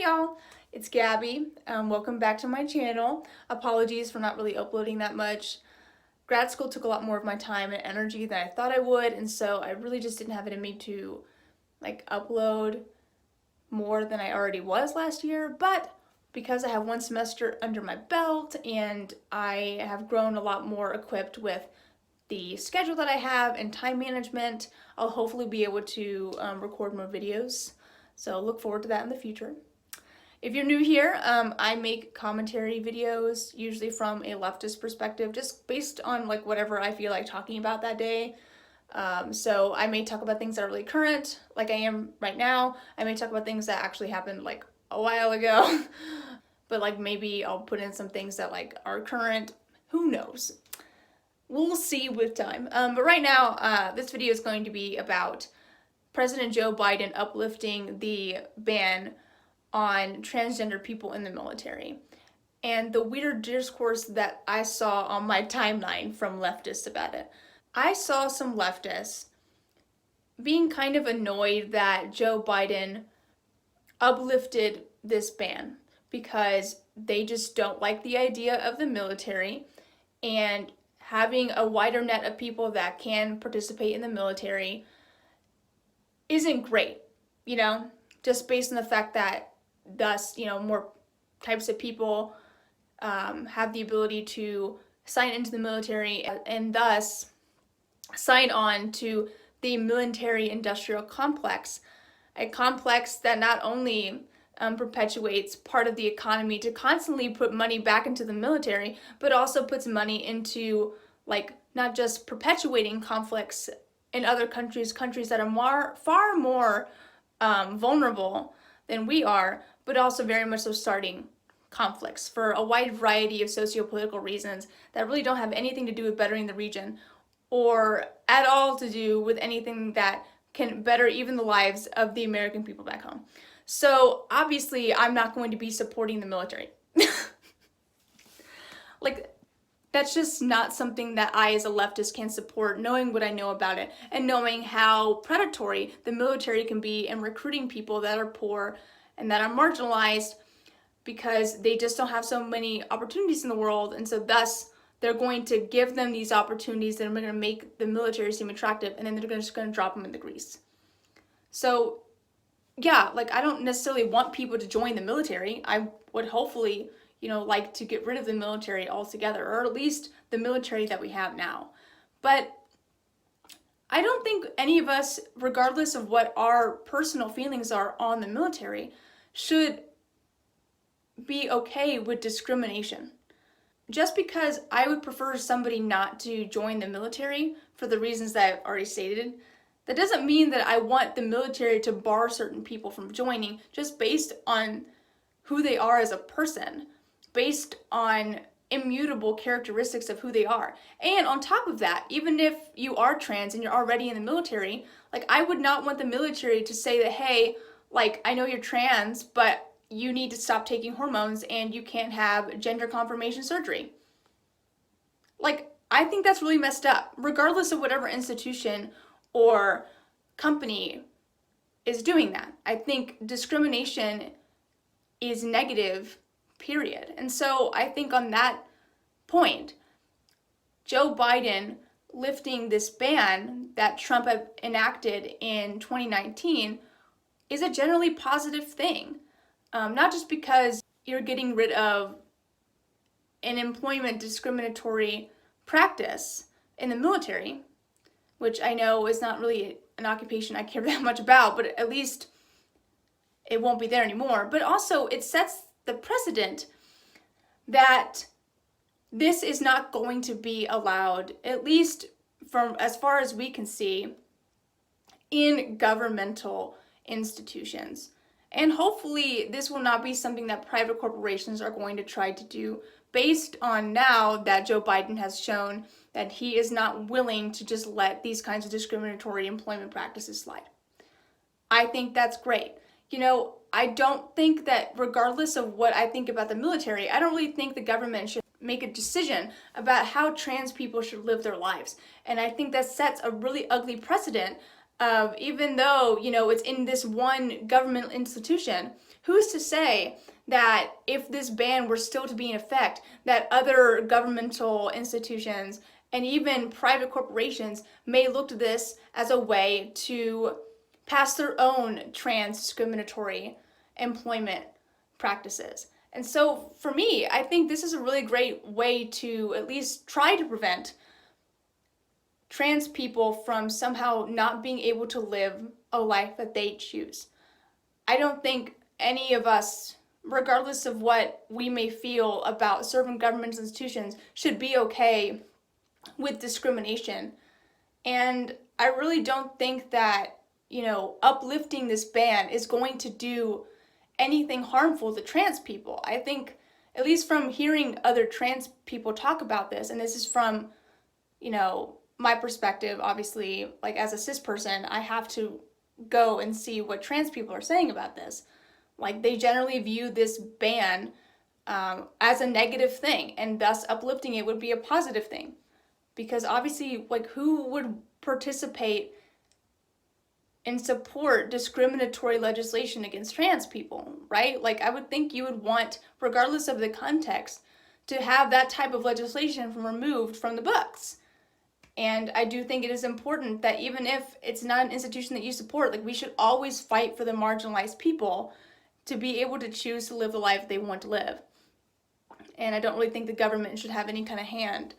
y'all, it's Gabby. Welcome back to my channel. Apologies for not really uploading that much. Grad school took a lot more of my time and energy than I thought I would, and so I really just didn't have it in me to upload more than I already was last year. But because I have one semester under my belt and I have grown a lot more equipped with the schedule that I have and time management, I'll hopefully be able to record more videos. So look forward to that in the future. If you're new here, I make commentary videos, usually from a leftist perspective, just based on whatever I feel like talking about that day. So I may talk about things that are really current, like I am right now. I may talk about things that actually happened a while ago, but maybe I'll put in some things that are current. Who knows? We'll see with time. But right now, this video is going to be about President Joe Biden uplifting the ban on transgender people in the military and the weird discourse that I saw on my timeline from leftists about it. I saw some leftists being kind of annoyed that Joe Biden uplifted this ban because they just don't like the idea of the military, and having a wider net of people that can participate in the military isn't great, just based on the fact that thus, more types of people have the ability to sign into the military and thus sign on to the military-industrial complex, a complex that not only perpetuates part of the economy to constantly put money back into the military, but also puts money into not just perpetuating conflicts in other countries that are far more vulnerable than we are, but also very much so starting conflicts for a wide variety of socio-political reasons that really don't have anything to do with bettering the region or at all to do with anything that can better even the lives of the American people back home. So obviously I'm not going to be supporting the military. That's just not something that I as a leftist can support, knowing what I know about it and knowing how predatory the military can be in recruiting people that are poor and that are marginalized because they just don't have so many opportunities in the world, and so thus they're going to give them these opportunities that are going to make the military seem attractive, and then they're just going to drop them in the grease. So yeah, I don't necessarily want people to join the military. I would hopefully like to get rid of the military altogether, or at least the military that we have now. But I don't think any of us, regardless of what our personal feelings are on the military, should be okay with discrimination. Just because I would prefer somebody not to join the military for the reasons that I've already stated, that doesn't mean that I want the military to bar certain people from joining just based on who they are as a person, based on immutable characteristics of who they are. And on top of that, even if you are trans and you're already in the military, I would not want the military to say that, hey, I know you're trans, but you need to stop taking hormones and you can't have gender confirmation surgery. I think that's really messed up, regardless of whatever institution or company is doing that. I think discrimination is negative, period. And so I think on that point, Joe Biden lifting this ban that Trump had enacted in 2019 is a generally positive thing. Not just because you're getting rid of an employment discriminatory practice in the military, which I know is not really an occupation I care that much about, but at least it won't be there anymore. But also it sets the precedent that this is not going to be allowed, at least from as far as we can see, in governmental institutions. And hopefully this will not be something that private corporations are going to try to do, based on now that Joe Biden has shown that he is not willing to just let these kinds of discriminatory employment practices slide. I think that's great. I don't think that, regardless of what I think about the military, I don't really think the government should make a decision about how trans people should live their lives. And I think that sets a really ugly precedent of, even though, it's in this one government institution, who's to say that if this ban were still to be in effect, that other governmental institutions and even private corporations may look to this as a way to pass their own trans discriminatory employment practices. And so for me, I think this is a really great way to at least try to prevent trans people from somehow not being able to live a life that they choose. I don't think any of us, regardless of what we may feel about certain government institutions, should be okay with discrimination. And I really don't think that, uplifting this ban is going to do anything harmful to trans people. I think, at least from hearing other trans people talk about this, and this is from, my perspective, obviously, like as a cis person, I have to go and see what trans people are saying about this. Like, they generally view this ban as a negative thing, and thus uplifting it would be a positive thing. Because obviously, like, who would participate and support discriminatory legislation against trans people, right? Like, I would think you would want, regardless of the context, to have that type of legislation removed from the books. And I do think it is important that even if it's not an institution that you support, like, we should always fight for the marginalized people to be able to choose to live the life they want to live. And I don't really think the government should have any kind of hand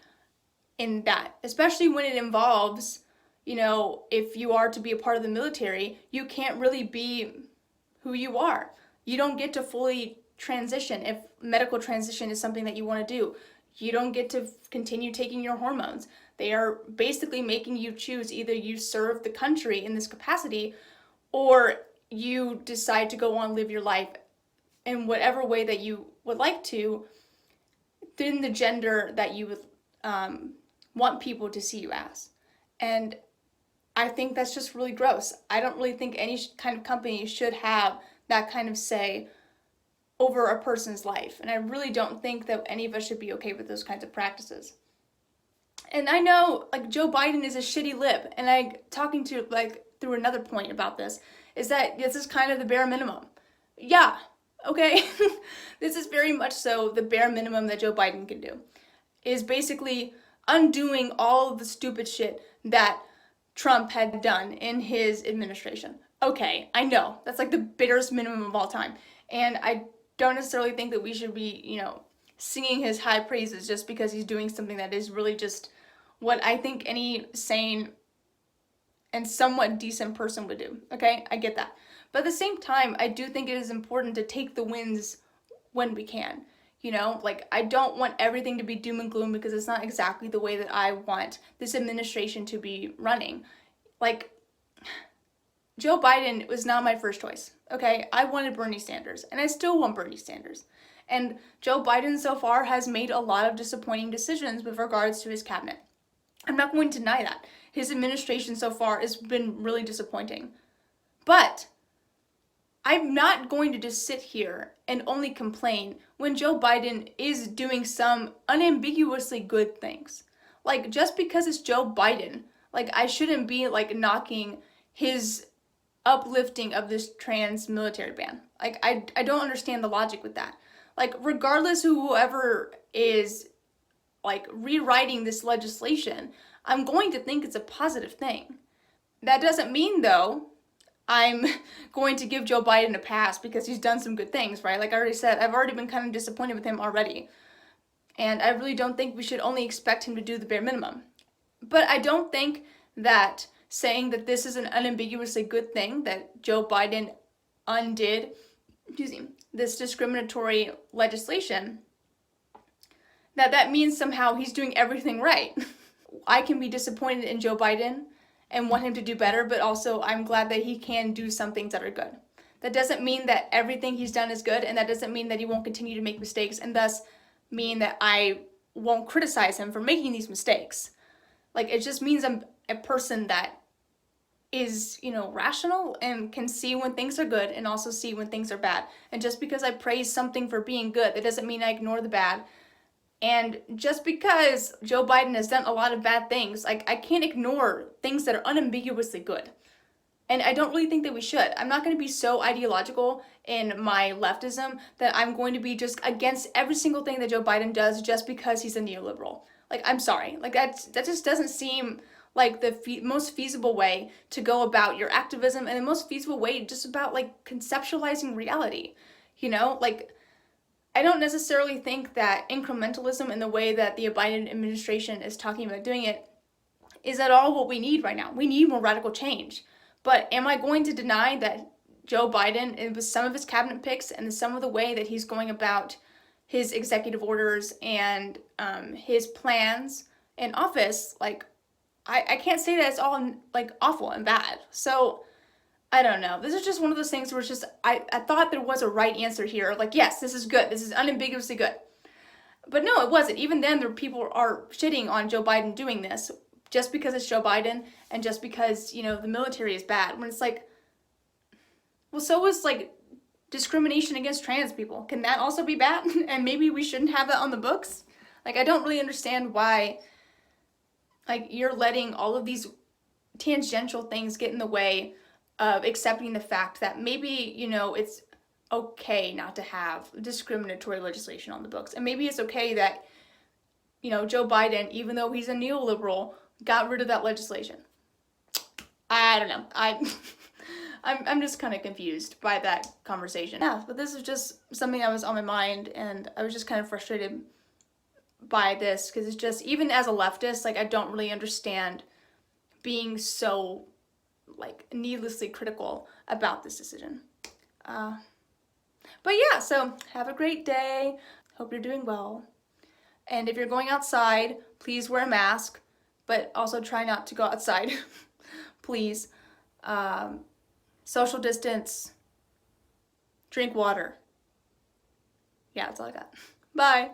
in that, especially when it involves, if you are to be a part of the military, you can't really be who you are. You don't get to fully transition if medical transition is something that you want to do. You don't get to continue taking your hormones. They are basically making you choose either you serve the country in this capacity or you decide to go on live your life in whatever way that you would like to, in the gender that you would want people to see you as. And I think that's just really gross. I don't really think any kind of company should have that kind of say over a person's life. And I really don't think that any of us should be okay with those kinds of practices. And I know, like, Joe Biden is a shitty lib, and talking to, like, through another point about this, is that this is kind of the bare minimum. Yeah, okay? This is very much so the bare minimum that Joe Biden can do, is basically undoing all of the stupid shit that Trump had done in his administration. Okay, I know, that's like the bitterest minimum of all time. And I don't necessarily think that we should be, singing his high praises just because he's doing something that is really just what I think any sane and somewhat decent person would do. Okay, I get that. But at the same time, I do think it is important to take the wins when we can. Like, I don't want everything to be doom and gloom because it's not exactly the way that I want this administration to be running. Like, Joe Biden was not my first choice, okay? I wanted Bernie Sanders, and I still want Bernie Sanders. And Joe Biden so far has made a lot of disappointing decisions with regards to his cabinet. I'm not going to deny that. His administration so far has been really disappointing. But I'm not going to just sit here and only complain when Joe Biden is doing some unambiguously good things. Like, just because it's Joe Biden, like, I shouldn't be, like, knocking his uplifting of this trans military ban. Like, I don't understand the logic with that. Like, regardless of whoever is, like, rewriting this legislation, I'm going to think it's a positive thing. That doesn't mean, though, I'm going to give Joe Biden a pass because he's done some good things, right? Like I already said, I've already been kind of disappointed with him already. And I really don't think we should only expect him to do the bare minimum. But I don't think that saying that this is an unambiguously good thing that Joe Biden undid, this discriminatory legislation, that means somehow he's doing everything right. I can be disappointed in Joe Biden and want him to do better, but also I'm glad that he can do some things that are good. That doesn't mean that everything he's done is good, and that doesn't mean that he won't continue to make mistakes, and thus mean that I won't criticize him for making these mistakes. Like, it just means I'm a person that is, rational and can see when things are good and also see when things are bad. And just because I praise something for being good, that doesn't mean I ignore the bad. And just because Joe Biden has done a lot of bad things, like, I can't ignore things that are unambiguously good. And I don't really think that we should. I'm not going to be so ideological in my leftism that I'm going to be just against every single thing that Joe Biden does just because he's a neoliberal. Like, I'm sorry. Like, that just doesn't seem like the most feasible way to go about your activism, and the most feasible way just about, like, conceptualizing reality. You know? Like, I don't necessarily think that incrementalism in the way that the Biden administration is talking about doing it is at all what we need right now. We need more radical change. But am I going to deny that Joe Biden, and with some of his cabinet picks and some of the way that he's going about his executive orders and his plans in office, like, I can't say that it's all, like, awful and bad. So I don't know. This is just one of those things where it's just, I thought there was a right answer here. Like, yes, this is good. This is unambiguously good. But no, it wasn't. Even then, there people are shitting on Joe Biden doing this just because it's Joe Biden and just because, you know, the military is bad. When it's like, well, so was, like, discrimination against trans people. Can that also be bad? And maybe we shouldn't have that on the books? Like, I don't really understand why, like, you're letting all of these tangential things get in the way of accepting the fact that maybe, you know, it's okay not to have discriminatory legislation on the books. And maybe it's okay that, you know, Joe Biden, even though he's a neoliberal, got rid of that legislation. I don't know. I'm just kind of confused by that conversation. Yeah, but this is just something that was on my mind, and I was just kind of frustrated by this because it's just, even as a leftist, like, I don't really understand being so, like, needlessly critical about this decision. But yeah, so have a great day. Hope you're doing well. And if you're going outside, please wear a mask, but also try not to go outside, please. Social distance, drink water. Yeah, that's all I got. Bye.